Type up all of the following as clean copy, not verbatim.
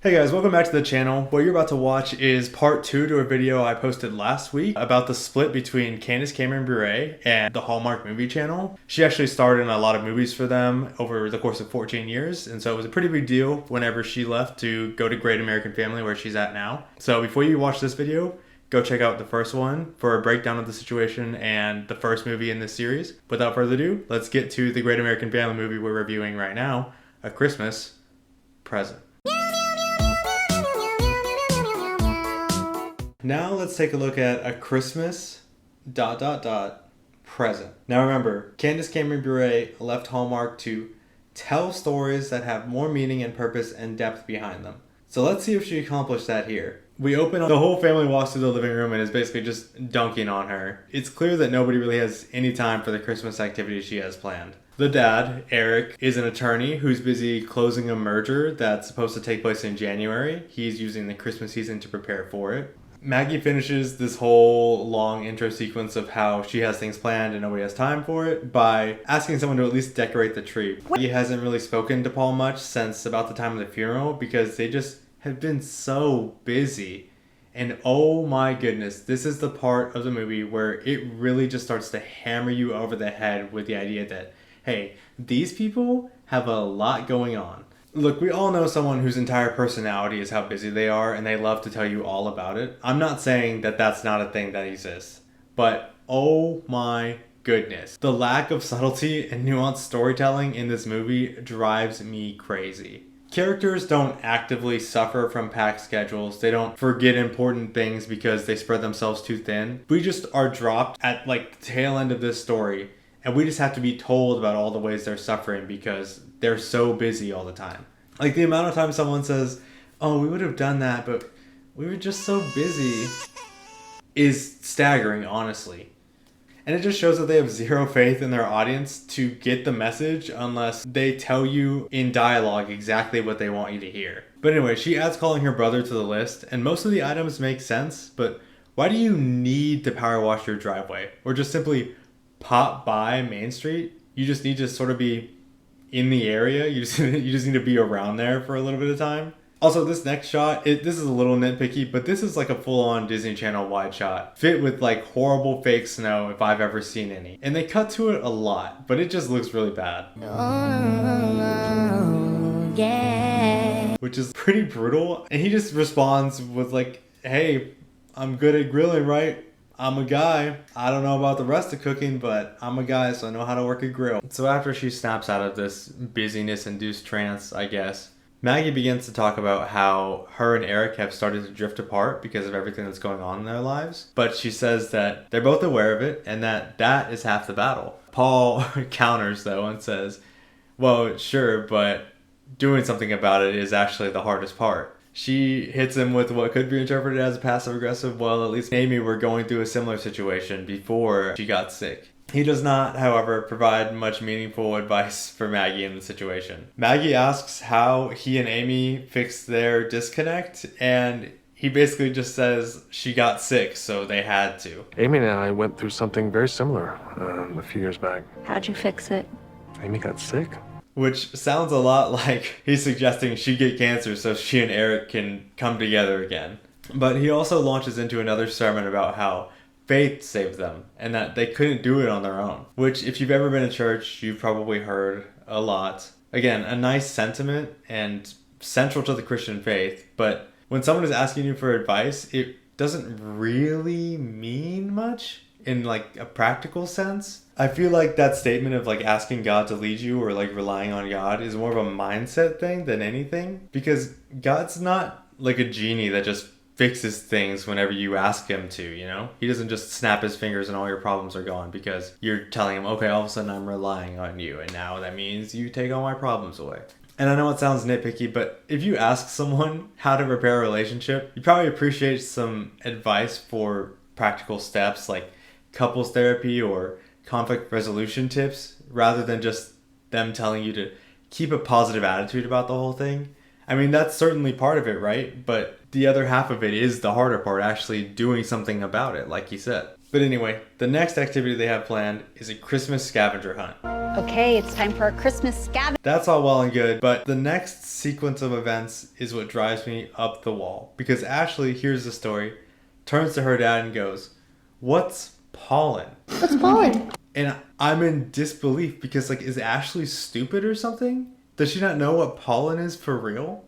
Hey guys, welcome back to the channel. What you're about to watch is part 2 to a video I posted last week about the split between Candace Cameron Bure and the Hallmark movie channel. She actually starred in a lot of movies for them over the course of 14 years, and so it was a pretty big deal whenever she left to go to Great American Family where she's at now. So before you watch this video, go check out the first one for a breakdown of the situation and the first movie in this series. Without further ado, let's get to the Great American Family movie we're reviewing right now, A Christmas Present. Now let's take a look at A Christmas ... present. Now remember, Candace Cameron Bure left Hallmark to tell stories that have more meaning and purpose and depth behind them. So let's see if she accomplished that here. We open up, the whole family walks through the living room and is basically just dunking on her. It's clear that nobody really has any time for the Christmas activities she has planned. The dad, Eric, is an attorney who's busy closing a merger that's supposed to take place in January. He's using the Christmas season to prepare for it. Maggie finishes this whole long intro sequence of how she has things planned and nobody has time for it by asking someone to at least decorate the tree. He hasn't really spoken to Paul much since about the time of the funeral because they just have been so busy. And oh my goodness, this is the part of the movie where it really just starts to hammer you over the head with the idea that, hey, these people have a lot going on. Look, we all know someone whose entire personality is how busy they are and they love to tell you all about it. I'm not saying that that's not a thing that exists, but oh my goodness. The lack of subtlety and nuanced storytelling in this movie drives me crazy. Characters don't actively suffer from packed schedules. They don't forget important things because they spread themselves too thin. We just are dropped at like the tail end of this story and we just have to be told about all the ways they're suffering because they're so busy all the time. Like the amount of time someone says, oh, we would have done that, but we were just so busy, is staggering, honestly. And it just shows that they have zero faith in their audience to get the message unless they tell you in dialogue exactly what they want you to hear. But anyway, she adds calling her brother to the list, and most of the items make sense, but why do you need to power wash your driveway? Or just simply pop by Main Street? You just need to sort of be in the area. You just need to be around there for a little bit of time. Also, this next shot, this is a little nitpicky, but this is like a full-on Disney Channel wide shot. Fit with like horrible fake snow if I've ever seen any. And they cut to it a lot, but it just looks really bad. Oh, yeah. Which is pretty brutal. And he just responds with like, hey, I'm good at grilling, right? I'm a guy. I don't know about the rest of cooking, but I'm a guy, so I know how to work a grill. So after she snaps out of this busyness-induced trance, I guess, Maggie begins to talk about how her and Eric have started to drift apart because of everything that's going on in their lives. But she says that they're both aware of it and that is half the battle. Paul counters, though, and says, well, sure, but doing something about it is actually the hardest part. She hits him with what could be interpreted as a passive-aggressive, well, at least Amy were going through a similar situation before she got sick. He does not, however, provide much meaningful advice for Maggie in the situation. Maggie asks how he and Amy fixed their disconnect, and he basically just says she got sick, so they had to. Amy and I went through something very similar a few years back. How'd you fix it? Amy got sick. Which sounds a lot like he's suggesting she get cancer so she and Eric can come together again. But he also launches into another sermon about how faith saved them and that they couldn't do it on their own. Which, if you've ever been in church, you've probably heard a lot. Again, a nice sentiment and central to the Christian faith. But when someone is asking you for advice, it doesn't really mean much in like a practical sense. I feel like that statement of like asking God to lead you or like relying on God is more of a mindset thing than anything, because God's not like a genie that just fixes things whenever you ask him to, you know? He doesn't just snap his fingers and all your problems are gone because you're telling him, okay, all of a sudden I'm relying on you and now that means you take all my problems away. And I know it sounds nitpicky, but if you ask someone how to repair a relationship, you probably appreciate some advice for practical steps like couples therapy or conflict resolution tips rather than just them telling you to keep a positive attitude about the whole thing. I mean, that's certainly part of it, right? But the other half of it is the harder part, actually doing something about it, like you said. But anyway, the next activity they have planned is a Christmas scavenger hunt. Okay, it's time for our Christmas scavenger. That's all well and good, but the next sequence of events is what drives me up the wall. Because Ashley hears the story, turns to her dad and goes, "What's pollen?" What's pollen? And I'm in disbelief because, like, is Ashley stupid or something? Does she not know what pollen is for real?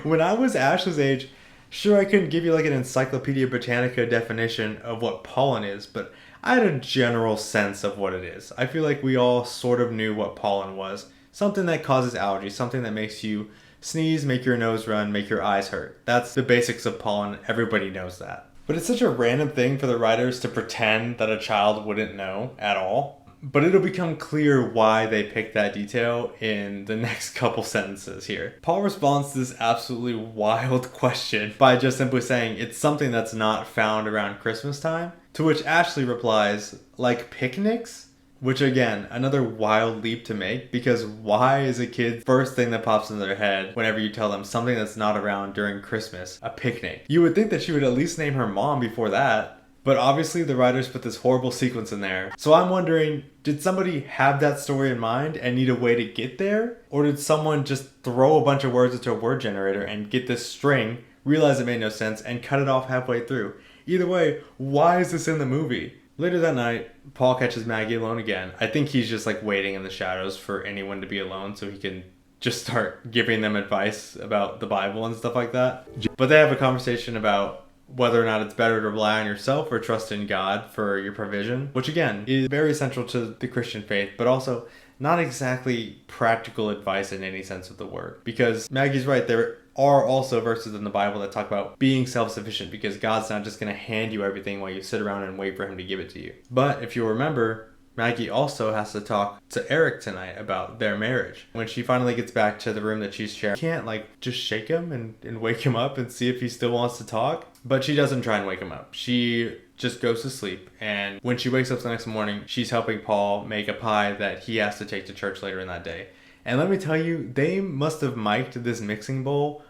When I was Ashley's age, sure, I couldn't give you like an Encyclopedia Britannica definition of what pollen is, but I had a general sense of what it is. I feel like we all sort of knew what pollen was. Something that causes allergies, something that makes you sneeze, make your nose run, make your eyes hurt. That's the basics of pollen. Everybody knows that. But it's such a random thing for the writers to pretend that a child wouldn't know at all. But it'll become clear why they picked that detail in the next couple sentences here. Paul responds to this absolutely wild question by just simply saying it's something that's not found around Christmas time. To which Ashley replies, like picnics? Which again, another wild leap to make, because why is a kid's first thing that pops into their head whenever you tell them something that's not around during Christmas, a picnic? You would think that she would at least name her mom before that. But obviously the writers put this horrible sequence in there. So I'm wondering, did somebody have that story in mind and need a way to get there? Or did someone just throw a bunch of words into a word generator and get this string, realize it made no sense, and cut it off halfway through? Either way, why is this in the movie? Later that night, Paul catches Maggie alone again. I think he's just like waiting in the shadows for anyone to be alone so he can just start giving them advice about the Bible and stuff like that. But they have a conversation about whether or not it's better to rely on yourself or trust in God for your provision, which again is very central to the Christian faith, but also not exactly practical advice in any sense of the word. Because Maggie's right, there are also verses in the Bible that talk about being self-sufficient, because God's not just going to hand you everything while you sit around and wait for him to give it to you. But if you remember, Maggie also has to talk to Eric tonight about their marriage. When she finally gets back to the room that she's sharing, she can't like just shake him and wake him up and see if he still wants to talk. But she doesn't try and wake him up. She just goes to sleep. And when she wakes up the next morning, she's helping Paul make a pie that he has to take to church later in that day. And let me tell you, they must have mic'd this mixing bowl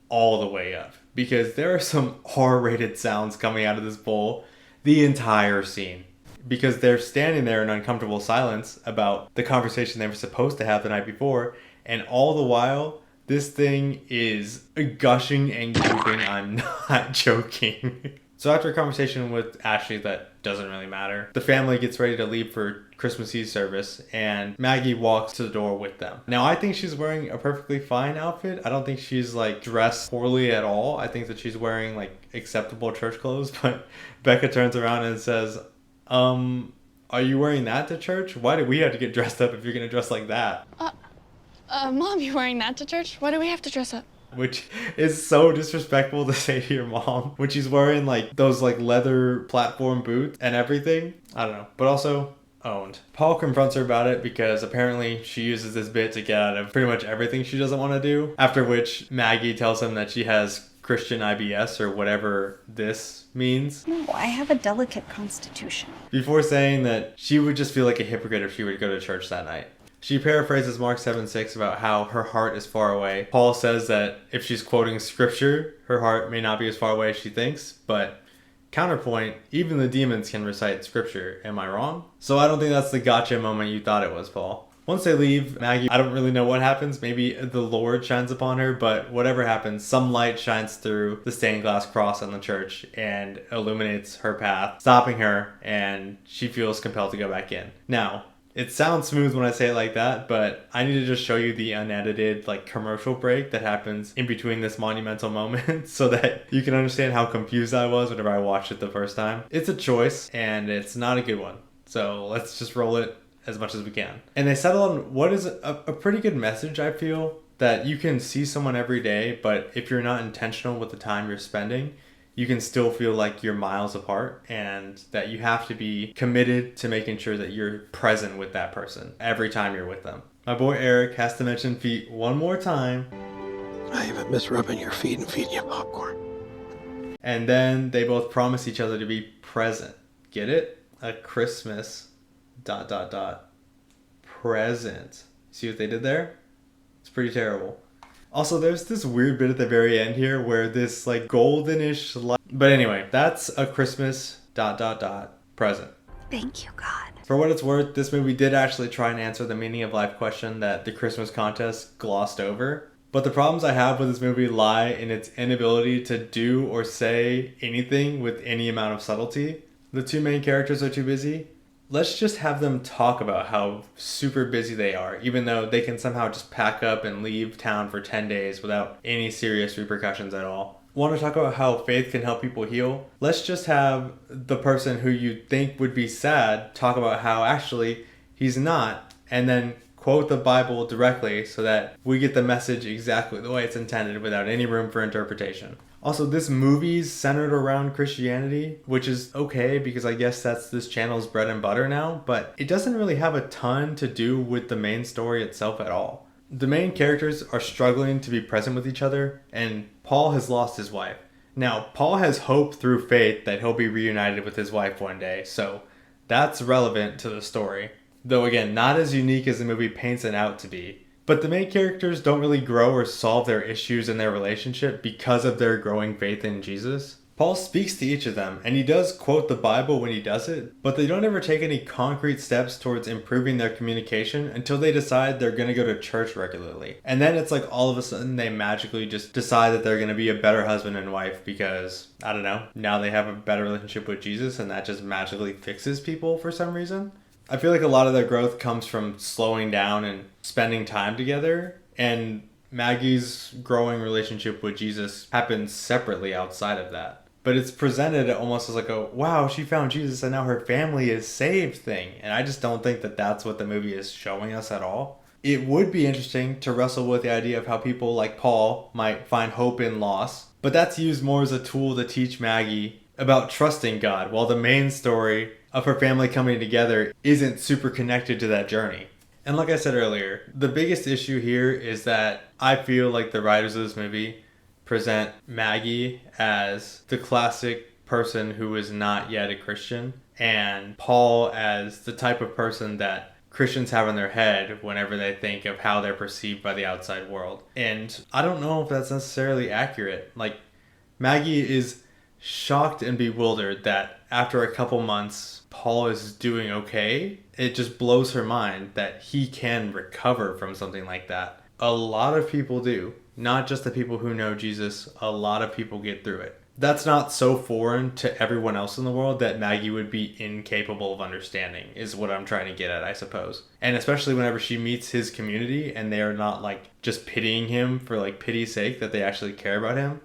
all the way up, because there are some R-rated sounds coming out of this bowl the entire scene. Because they're standing there in uncomfortable silence about the conversation they were supposed to have the night before, and all the while, this thing is gushing and gooping. I'm not joking. So after a conversation with Ashley that doesn't really matter, the family gets ready to leave for Christmas Eve service, and Maggie walks to the door with them. Now, I think she's wearing a perfectly fine outfit. I don't think she's like dressed poorly at all. I think that she's wearing like acceptable church clothes, but Becca turns around and says, are you wearing that to church? Why do we have to get dressed up if you're gonna dress like that? Mom, you wearing that to church? Why do we have to dress up? Which is so disrespectful to say to your mom when she's wearing like those like leather platform boots and everything. I don't know, but also owned. Paul confronts her about it because apparently she uses this bit to get out of pretty much everything she doesn't want to do. After which Maggie tells him that she has Christian IBS or whatever this means. No, I have a delicate constitution. Before saying that she would just feel like a hypocrite if she would go to church that night. She paraphrases Mark 7:6 about how her heart is far away. Paul says that if she's quoting scripture, her heart may not be as far away as she thinks, but counterpoint, even the demons can recite scripture. Am I wrong? So I don't think that's the gotcha moment you thought it was, Paul. Once they leave, Maggie, I don't really know what happens. Maybe the Lord shines upon her, but whatever happens, some light shines through the stained glass cross on the church and illuminates her path, stopping her, and she feels compelled to go back in. Now, it sounds smooth when I say it like that, but I need to just show you the unedited like commercial break that happens in between this monumental moment so that you can understand how confused I was whenever I watched it the first time. It's a choice, and it's not a good one. So let's just roll it as much as we can. And they settle on what is a pretty good message, I feel, that you can see someone every day, but if you're not intentional with the time you're spending, you can still feel like you're miles apart, and that you have to be committed to making sure that you're present with that person every time you're with them. My boy Eric has to mention feet one more time. I even miss rubbing your feet and feeding you popcorn. And then they both promise each other to be present. Get it? A Christmas ... present. See what they did there? It's pretty terrible. Also, there's this weird bit at the very end here where this like goldenish light. But anyway, that's a Christmas ... present. Thank you, God. For what it's worth, this movie did actually try and answer the meaning of life question that the Christmas contest glossed over. But the problems I have with this movie lie in its inability to do or say anything with any amount of subtlety. The two main characters are too busy. Let's just have them talk about how super busy they are, even though they can somehow just pack up and leave town for 10 days without any serious repercussions at all. Want to talk about how faith can help people heal? Let's just have the person who you think would be sad talk about how actually he's not, and then quote the Bible directly so that we get the message exactly the way it's intended without any room for interpretation. Also, this movie's centered around Christianity, which is okay because I guess that's this channel's bread and butter now, but it doesn't really have a ton to do with the main story itself at all. The main characters are struggling to be present with each other, and Paul has lost his wife. Now, Paul has hope through faith that he'll be reunited with his wife one day, so that's relevant to the story. Though again, not as unique as the movie paints it out to be. But the main characters don't really grow or solve their issues in their relationship because of their growing faith in Jesus. Paul speaks to each of them, and he does quote the Bible when he does it, but they don't ever take any concrete steps towards improving their communication until they decide they're going to go to church regularly. And then it's like all of a sudden they magically just decide that they're going to be a better husband and wife because, I don't know, now they have a better relationship with Jesus and that just magically fixes people for some reason. I feel like a lot of their growth comes from slowing down and spending time together, and Maggie's growing relationship with Jesus happens separately outside of that. But it's presented almost as like a, wow, she found Jesus and now her family is saved thing. And I just don't think that that's what the movie is showing us at all. It would be interesting to wrestle with the idea of how people like Paul might find hope in loss, but that's used more as a tool to teach Maggie about trusting God, while the main story of her family coming together isn't super connected to that journey. And like I said earlier, the biggest issue here is that I feel like the writers of this movie present Maggie as the classic person who is not yet a Christian, and Paul as the type of person that Christians have in their head whenever they think of how they're perceived by the outside world. And I don't know if that's necessarily accurate. Like, Maggie is shocked and bewildered that after a couple months, Paul is doing okay. It just blows her mind that he can recover from something like that. A lot of people do. Not just the people who know Jesus, a lot of people get through it. That's not so foreign to everyone else in the world that Maggie would be incapable of understanding, is what I'm trying to get at, I suppose. And especially whenever she meets his community and they are not like just pitying him for like pity's sake, that they actually care about him.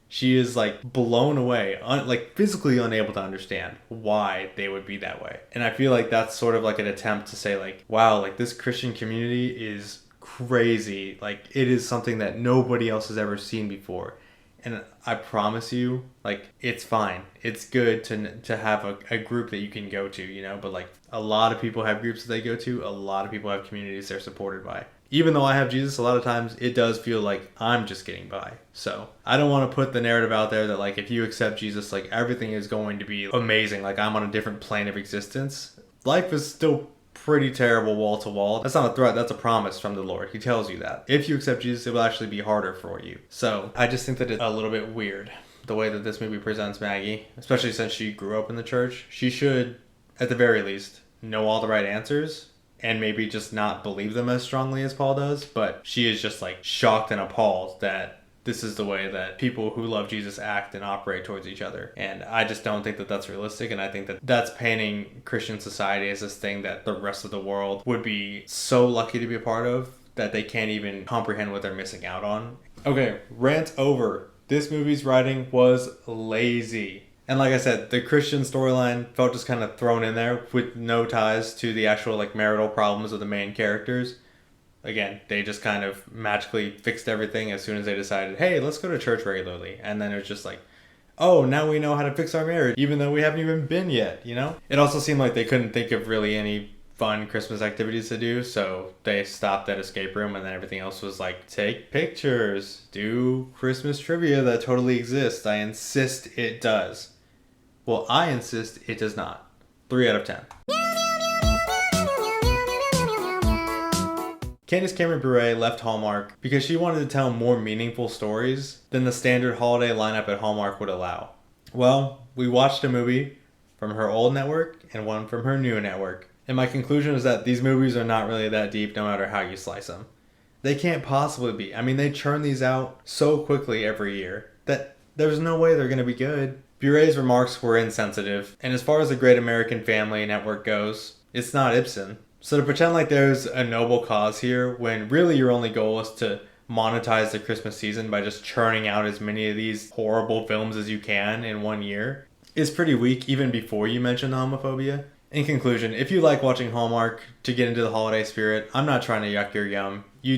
She is like blown away, like physically unable to understand why they would be that way. And I feel like that's sort of like an attempt to say like, wow, like this Christian community is crazy. Like it is something that nobody else has ever seen before. And I promise you, like, it's fine. It's good to have a group that you can go to, you know? But, like, a lot of people have groups that they go to. A lot of people have communities they're supported by. Even though I have Jesus, a lot of times it does feel like I'm just getting by. So I don't want to put the narrative out there that, like, if you accept Jesus, like, everything is going to be amazing. Like, I'm on a different plane of existence. Life is still pretty terrible wall to wall. That's not a threat, that's a promise from the Lord. He tells you that. If you accept Jesus, it will actually be harder for you. So I just think that it's a little bit weird, the way that this movie presents Maggie, especially since she grew up in the church. She should, at the very least, know all the right answers and maybe just not believe them as strongly as Paul does. But she is just like shocked and appalled that this is the way that people who love Jesus act and operate towards each other. And I just don't think that that's realistic. And I think that that's painting Christian society as this thing that the rest of the world would be so lucky to be a part of that they can't even comprehend what they're missing out on. Okay, rant over. This movie's writing was lazy. And like I said, the Christian storyline felt just kind of thrown in there with no ties to the actual like marital problems of the main characters. Again, they just kind of magically fixed everything as soon as they decided, hey, let's go to church regularly. And then it was just like, oh, now we know how to fix our marriage, even though we haven't even been yet, you know? It also seemed like they couldn't think of really any fun Christmas activities to do, so they stopped at escape room, and then everything else was like, take pictures, do Christmas trivia that totally exists. I insist it does. Well, I insist it does not. 3 out of 10. Candace Cameron Bure left Hallmark because she wanted to tell more meaningful stories than the standard holiday lineup at Hallmark would allow. Well, we watched a movie from her old network and one from her new network. And my conclusion is that these movies are not really that deep no matter how you slice them. They can't possibly be. I mean, they churn these out so quickly every year that there's no way they're going to be good. Bure's remarks were insensitive, and as far as the Great American Family Network goes, it's not Ibsen. So to pretend like there's a noble cause here when really your only goal is to monetize the Christmas season by just churning out as many of these horrible films as you can in one year is pretty weak even before you mention the homophobia. In conclusion, if you like watching Hallmark to get into the holiday spirit, I'm not trying to yuck your yum. You,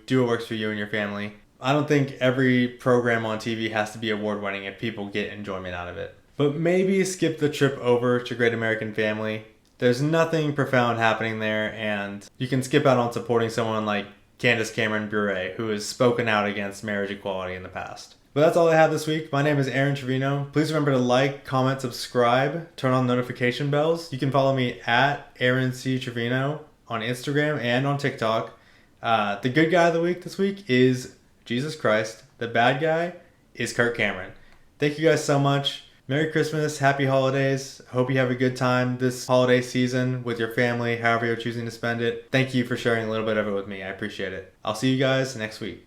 do what works for you and your family. I don't think every program on TV has to be award-winning if people get enjoyment out of it. But maybe skip the trip over to Great American Family. There's nothing profound happening there, and you can skip out on supporting someone like Candace Cameron Bure, who has spoken out against marriage equality in the past. But that's all I have this week. My name is Aaron Trevino. Please remember to like, comment, subscribe, turn on notification bells. You can follow me at Aaron C. Trevino on Instagram and on TikTok. The good guy of the week this week is Jesus Christ. The bad guy is Kirk Cameron. Thank you guys so much. Merry Christmas, happy holidays. Hope you have a good time this holiday season with your family, however you're choosing to spend it. Thank you for sharing a little bit of it with me. I appreciate it. I'll see you guys next week.